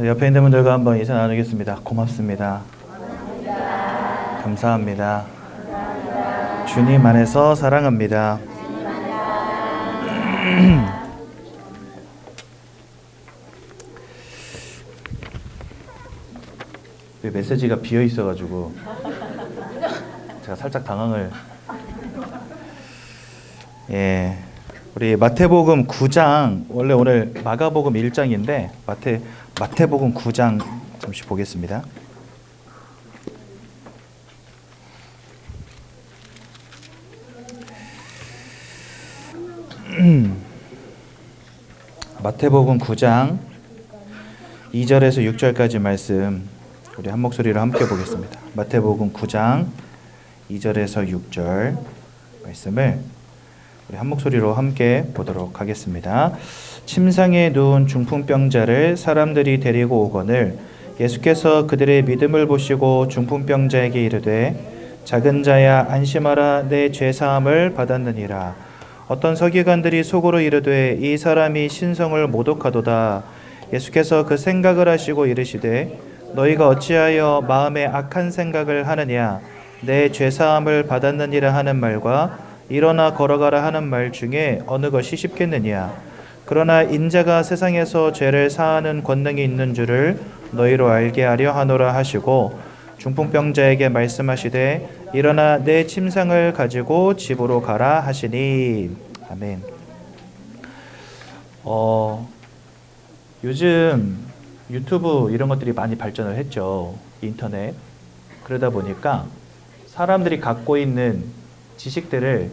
옆에 있는 분들과 한번 인사 나누겠습니다. 고맙습니다. 감사합니다. 주님 안에서 사랑합니다. 메시지가 비어 있어가지고 제가 살짝 당황을. 우리 마태복음 9장, 원래 오늘 마가복음 1장인데 마태복음 9장 잠시 보겠습니다. 마태복음 9장 2절에서 6절까지 말씀 우리 한 목소리로 함께 보겠습니다. 마태복음 9장 2절에서 6절 말씀을 우리 한 목소리로 함께 보도록 하겠습니다. 침상에 누운 중풍병자를 사람들이 데리고 오거늘 예수께서 그들의 믿음을 보시고 중풍병자에게 이르되 작은 자야 안심하라 내 죄사함을 받았느니라. 어떤 서기관들이 속으로 이르되 이 사람이 신성을 모독하도다. 예수께서 그 생각을 하시고 이르시되 너희가 어찌하여 마음에 악한 생각을 하느냐. 내 죄사함을 받았느니라 하는 말과 일어나 걸어가라 하는 말 중에 어느 것이 쉽겠느냐. 그러나 인자가 세상에서 죄를 사하는 권능이 있는 줄을 너희로 알게 하려 하노라 하시고 중풍병자에게 말씀하시되 일어나 내 침상을 가지고 집으로 가라 하시니. 아멘. 요즘 유튜브 이런 것들이 많이 발전을 했죠. 인터넷. 그러다 보니까 사람들이 갖고 있는 지식들을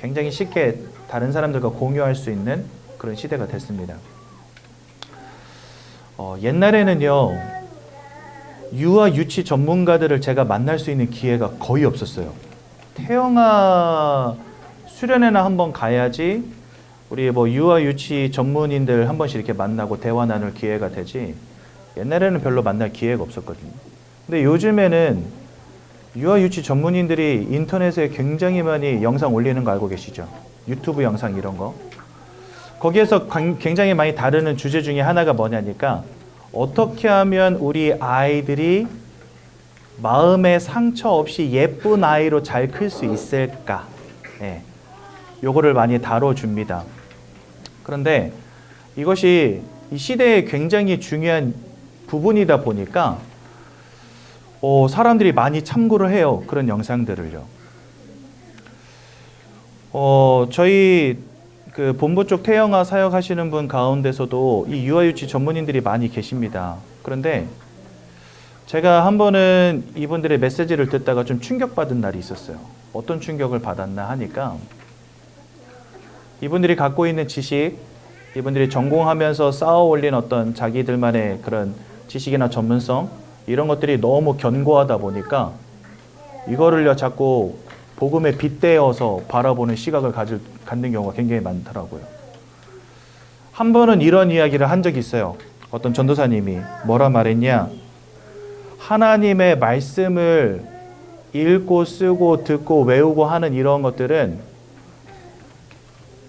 굉장히 쉽게 다른 사람들과 공유할 수 있는 그런 시대가 됐습니다. 옛날에는요, 유아 유치 전문가들을 제가 만날 수 있는 기회가 거의 없었어요. 태영아 수련회나 한번 가야지 우리 유아 유치 전문인들 한 번씩 이렇게 만나고 대화 나눌 기회가 되지, 옛날에는 별로 만날 기회가 없었거든요. 근데 요즘에는 유아 유치 전문인들이 인터넷에 굉장히 많이 영상 올리는 거 알고 계시죠? 유튜브 영상 이런 거. 거기에서 굉장히 많이 다루는 주제 중에 하나가 뭐냐니까 어떻게 하면 우리 아이들이 마음의 상처 없이 예쁜 아이로 잘 클 수 있을까? 요거를 많이 다뤄줍니다. 그런데 이것이 이 시대에 굉장히 중요한 부분이다 보니까 사람들이 많이 참고를 해요. 그런 영상들을요. 저희 그 본부 쪽 태영아 사역하시는 분 가운데서도 이 유아유치 전문인들이 많이 계십니다. 그런데 제가 한 번은 이분들의 메시지를 듣다가 좀 충격받은 날이 있었어요. 어떤 충격을 받았나 하니까 이분들이 갖고 있는 지식, 이분들이 전공하면서 쌓아 올린 어떤 자기들만의 그런 지식이나 전문성, 이런 것들이 너무 견고하다 보니까 이거를요 자꾸 복음에 빗대어서 바라보는 시각을 갖는 경우가 굉장히 많더라고요. 한 번은 이런 이야기를 한 적이 있어요. 어떤 전도사님이 뭐라 말했냐. 하나님의 말씀을 읽고 쓰고 듣고 외우고 하는 이런 것들은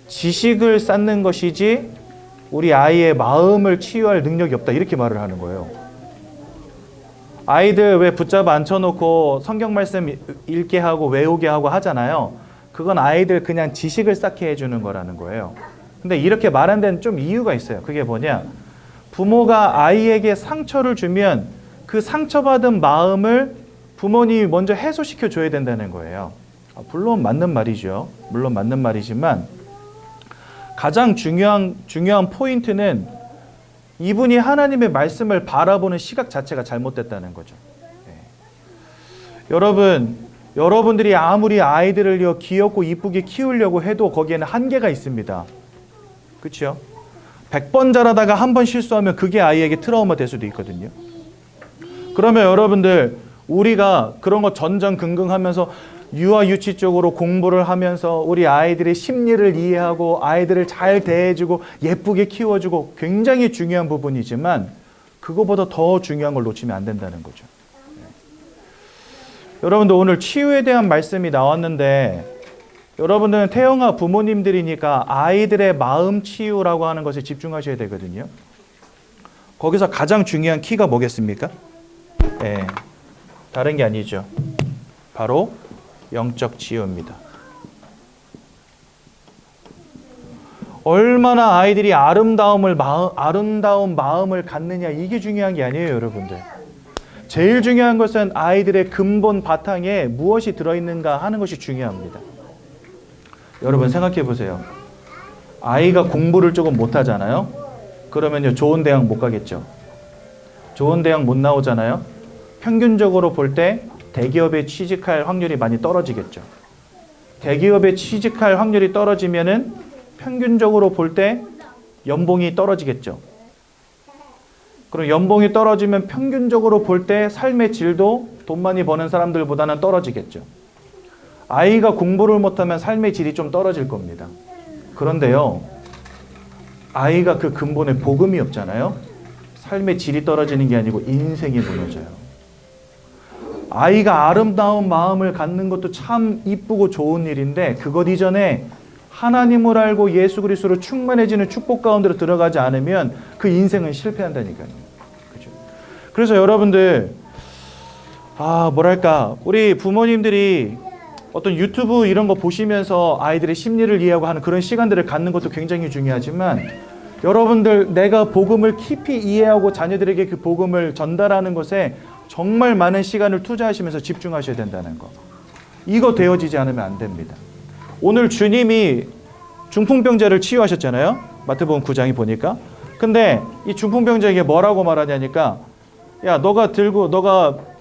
지식을 쌓는 것이지 우리 아이의 마음을 치유할 능력이 없다. 이렇게 말을 하는 거예요. 아이들 왜 붙잡아 앉혀놓고 성경 말씀 읽게 하고 외우게 하고 하잖아요. 그건 아이들 그냥 지식을 쌓게 해주는 거라는 거예요. 근데 이렇게 말한 데는 좀 이유가 있어요. 그게 뭐냐. 부모가 아이에게 상처를 주면 그 상처받은 마음을 부모님이 먼저 해소시켜 줘야 된다는 거예요. 물론 맞는 말이죠. 물론 맞는 말이지만 가장 중요한 포인트는 이분이 하나님의 말씀을 바라보는 시각 자체가 잘못됐다는 거죠. 여러분들이 아무리 아이들을 귀엽고 이쁘게 키우려고 해도 거기에는 한계가 있습니다. 그렇죠? 100번 잘하다가 한 번 실수하면 그게 아이에게 트라우마 될 수도 있거든요. 그러면 여러분들, 우리가 그런 거 전전긍긍하면서 유아 유치 쪽으로 공부를 하면서 우리 아이들의 심리를 이해하고 아이들을 잘 대해주고 예쁘게 키워주고 굉장히 중요한 부분이지만 그거보다 더 중요한 걸 놓치면 안 된다는 거죠. 여러분들 오늘 치유에 대한 말씀이 나왔는데 여러분들은 태영아 부모님들이니까 아이들의 마음 치유라고 하는 것에 집중하셔야 되거든요. 거기서 가장 중요한 키가 뭐겠습니까? 다른 게 아니죠. 바로 영적 치유입니다. 얼마나 아이들이 아름다운 마음을 갖느냐, 이게 중요한 게 아니에요, 여러분들. 제일 중요한 것은 아이들의 근본 바탕에 무엇이 들어있는가 하는 것이 중요합니다. 여러분 생각해 보세요. 아이가 공부를 조금 못하잖아요. 그러면요, 좋은 대학 못 가겠죠. 좋은 대학 못 나오잖아요. 평균적으로 볼 때 대기업에 취직할 확률이 많이 떨어지겠죠. 대기업에 취직할 확률이 떨어지면은 평균적으로 볼 때 연봉이 떨어지겠죠. 그럼 연봉이 떨어지면 평균적으로 볼 때 삶의 질도 돈 많이 버는 사람들보다는 떨어지겠죠. 아이가 공부를 못하면 삶의 질이 좀 떨어질 겁니다. 그런데요, 아이가 그 근본에 복음이 없잖아요. 삶의 질이 떨어지는 게 아니고 인생이 무너져요. 아이가 아름다운 마음을 갖는 것도 참 이쁘고 좋은 일인데, 그것 이전에 하나님을 알고 예수 그리스도로 충만해지는 축복 가운데로 들어가지 않으면 그 인생은 실패한다니까요. 그죠? 그래서 여러분들, 우리 부모님들이 어떤 유튜브 이런 거 보시면서 아이들의 심리를 이해하고 하는 그런 시간들을 갖는 것도 굉장히 중요하지만, 여러분들 내가 복음을 깊이 이해하고 자녀들에게 그 복음을 전달하는 것에 정말 많은 시간을 투자하시면서 집중하셔야 된다는 거. 이거 되어지지 않으면 안 됩니다. 오늘 주님이 중풍병자를 치유하셨잖아요. 마태복음 9장에 보니까. 근데 이 중풍병자에게 뭐라고 말하냐니까, 야, 너가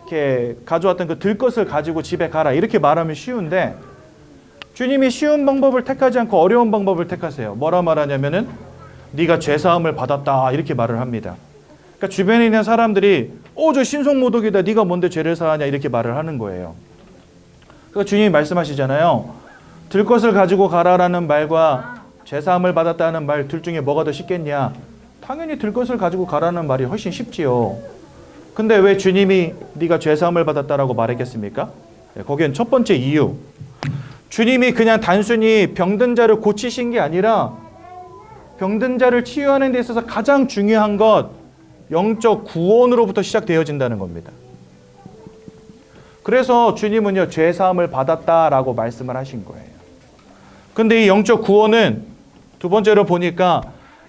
이렇게 가져왔던 그 들것을 가지고 집에 가라, 이렇게 말하면 쉬운데, 주님이 쉬운 방법을 택하지 않고 어려운 방법을 택하세요. 뭐라 말하냐면은 네가 죄사함을 받았다, 이렇게 말을 합니다. 그러니까 주변에 있는 사람들이 저 신성모독이다, 네가 뭔데 죄를 사하냐, 이렇게 말을 하는 거예요. 그러니까 주님이 말씀하시잖아요. 들것을 가지고 가라라는 말과 죄사함을 받았다는 말 둘 중에 뭐가 더 쉽겠냐? 당연히 들것을 가지고 가라는 말이 훨씬 쉽지요. 근데 왜 주님이 네가 죄사함을 받았다라고 말했겠습니까? 거기엔 첫 번째 이유, 주님이 그냥 단순히 병든 자를 고치신 게 아니라 병든 자를 치유하는 데 있어서 가장 중요한 것, 영적 구원으로부터 시작되어진다는 겁니다. 그래서 주님은요, 죄사함을 받았다라고 말씀을 하신 거예요. 근데 이 영적 구원은 두 번째로 보니까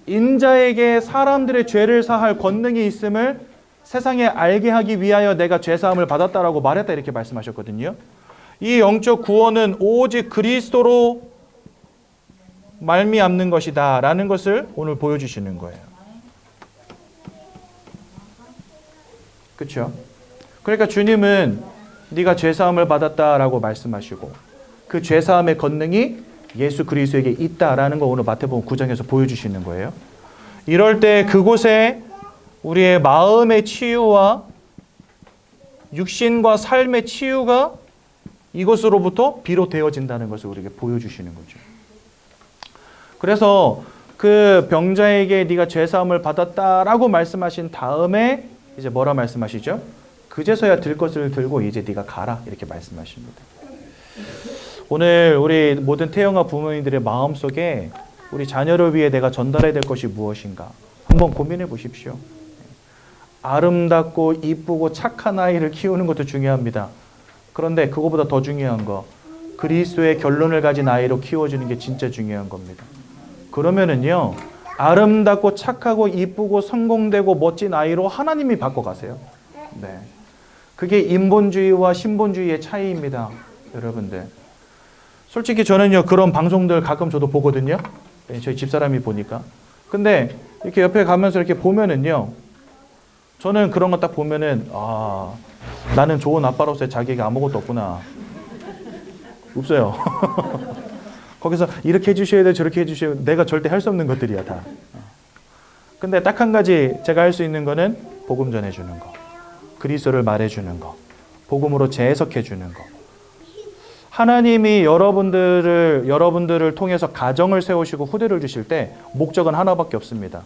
인자에게 사람들의 죄를 사할 권능이 있음을 세상에 알게 하기 위하여 내가 죄사함을 받았다라고 말했다, 이렇게 말씀하셨거든요. 이 영적 구원은 오직 그리스도로 말미암는 것이다 라는 것을 오늘 보여주시는 거예요. 그렇죠? 그러니까 주님은 네가 죄사함을 받았다라고 말씀하시고, 그 죄사함의 권능이 예수 그리스도에게 있다라는 거 오늘 마태복음 9장에서 보여주시는 거예요. 이럴 때 그곳에 우리의 마음의 치유와 육신과 삶의 치유가 이것으로부터 비롯되어진다는 것을 우리에게 보여주시는 거죠. 그래서 그 병자에게 네가 죄사함을 받았다라고 말씀하신 다음에 이제 뭐라 말씀하시죠? 그제서야 들 것을 들고 이제 네가 가라, 이렇게 말씀하십니다. 오늘 우리 모든 태영아 부모님들의 마음속에 우리 자녀를 위해 내가 전달해야 될 것이 무엇인가 한번 고민해 보십시오. 아름답고 이쁘고 착한 아이를 키우는 것도 중요합니다. 그런데 그거보다 더 중요한 거, 그리스도의 결론을 가진 아이로 키워주는 게 진짜 중요한 겁니다. 그러면은요, 아름답고 착하고 이쁘고 성공되고 멋진 아이로 하나님이 바꿔가세요. 네, 그게 인본주의와 신본주의의 차이입니다, 여러분들. 솔직히 저는요, 그런 방송들 가끔 저도 보거든요. 저희 집사람이 보니까. 근데 이렇게 옆에 가면서 이렇게 보면은요, 저는 그런 거 딱 보면은, 나는 좋은 아빠로서의 자격이 아무것도 없구나. 없어요. 거기서 이렇게 해주셔야 돼, 저렇게 해주셔야 돼. 내가 절대 할 수 없는 것들이야, 다. 근데 딱 한 가지 제가 할 수 있는 거는 복음 전해주는 거, 그리스도를 말해주는 거, 복음으로 재해석해주는 거. 하나님이 여러분들을 통해서 가정을 세우시고 후대를 주실 때 목적은 하나밖에 없습니다.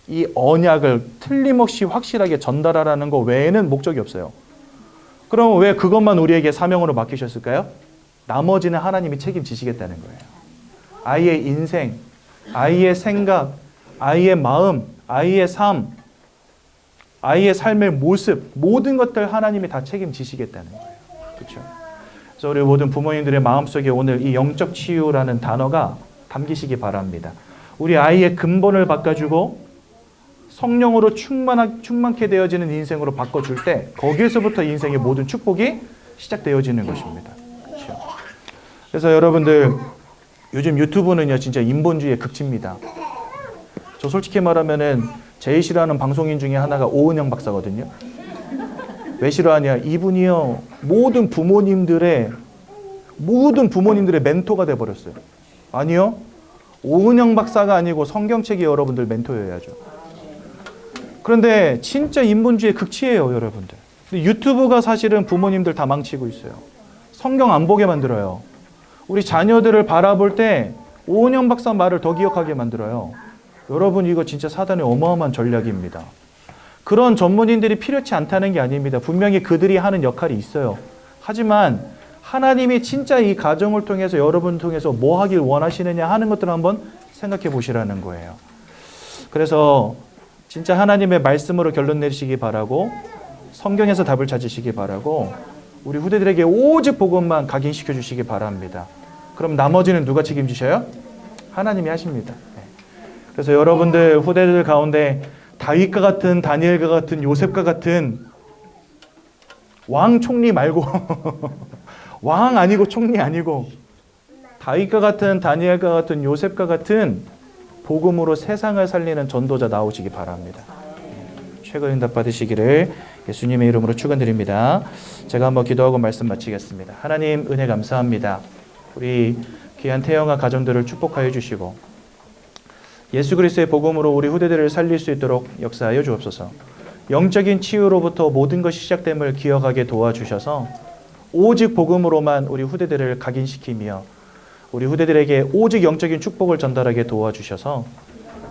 이 언약을 틀림없이 확실하게 전달하라는 거 외에는 목적이 없어요. 그럼 왜 그것만 우리에게 사명으로 맡기셨을까요? 나머지는 하나님이 책임지시겠다는 거예요. 아이의 인생, 아이의 생각, 아이의 마음, 아이의 삶, 아이의 삶의 모습, 모든 것들 하나님이 다 책임지시겠다는 거예요. 그렇죠? 그래서 우리 모든 부모님들의 마음속에 오늘 이 영적 치유라는 단어가 담기시기 바랍니다. 우리 아이의 근본을 바꿔주고 성령으로 충만케 되어지는 인생으로 바꿔줄 때 거기에서부터 인생의 모든 축복이 시작되어지는 것입니다. 그렇죠? 그래서 여러분들 요즘 유튜브는요 진짜 인본주의의 극치입니다. 저 솔직히 말하면은 제일 싫어하는 방송인 중에 하나가 오은영 박사거든요. 왜 싫어하냐? 이분이요 모든 부모님들의 멘토가 돼버렸어요. 아니요, 오은영 박사가 아니고 성경책이 여러분들 멘토여야죠. 그런데 진짜 인본주의의 극치예요, 여러분들. 근데 유튜브가 사실은 부모님들 다 망치고 있어요. 성경 안 보게 만들어요. 우리 자녀들을 바라볼 때 오은영 박사 말을 더 기억하게 만들어요. 여러분 이거 진짜 사단의 어마어마한 전략입니다. 그런 전문인들이 필요치 않다는 게 아닙니다. 분명히 그들이 하는 역할이 있어요. 하지만 하나님이 진짜 이 가정을 통해서 여러분을 통해서 뭐 하길 원하시느냐 하는 것들을 한번 생각해 보시라는 거예요. 그래서 진짜 하나님의 말씀으로 결론 내리시기 바라고 성경에서 답을 찾으시기 바라고 우리 후대들에게 오직 복음만 각인시켜 주시기 바랍니다. 그럼 나머지는 누가 책임지셔요? 하나님이 하십니다. 그래서 여러분들 후대들 가운데 다윗과 같은 다니엘과 같은 요셉과 같은 왕 총리 말고 왕 아니고 총리 아니고 다윗과 같은 다니엘과 같은 요셉과 같은 복음으로 세상을 살리는 전도자 나오시기 바랍니다. 최고 응답 받으시기를 예수님의 이름으로 축원드립니다. 제가 한번 기도하고 말씀 마치겠습니다. 하나님 은혜 감사합니다. 우리 귀한 태영아 가정들을 축복하여 주시고 예수 그리스도의 복음으로 우리 후대들을 살릴 수 있도록 역사하여 주옵소서. 영적인 치유로부터 모든 것이 시작됨을 기억하게 도와주셔서 오직 복음으로만 우리 후대들을 각인시키며 우리 후대들에게 오직 영적인 축복을 전달하게 도와주셔서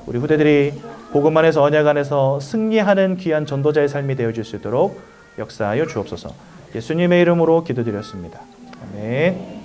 우리 후대들이 복음 안에서 언약 안에서 승리하는 귀한 전도자의 삶이 되어질 수 있도록 역사하여 주옵소서. 예수님의 이름으로 기도드렸습니다. 아멘.